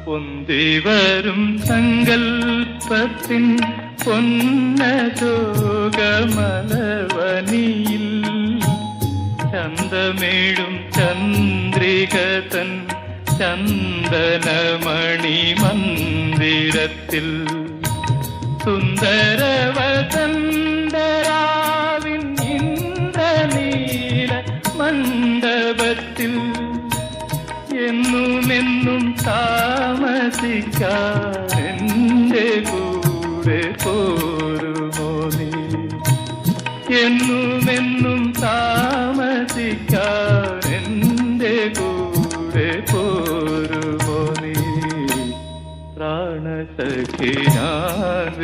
പൊന്തിവരും സങ്കൽപ്പത്തിൻ പൊന്നശോകമലവനിയിൽ ചന്തമേഴും ചന്ദ്രികതൻ ചന്ദനമണി മന്ദിരത്തിൽ സുന്ദരവസന്തരാവിൻ ഇന്ദ്രനീല മണ്ഡപത്തിൽ എന്നുമെന്നും താമസിക്കാൻ എൻ്റെ കൂടെ പോരുമോ നീ? എന്നുമെന്നും താമസിക്കാൻ എൻ്റെ കൂടെ പോരുമോ നീ? പ്രാണസഖി ഞാൻ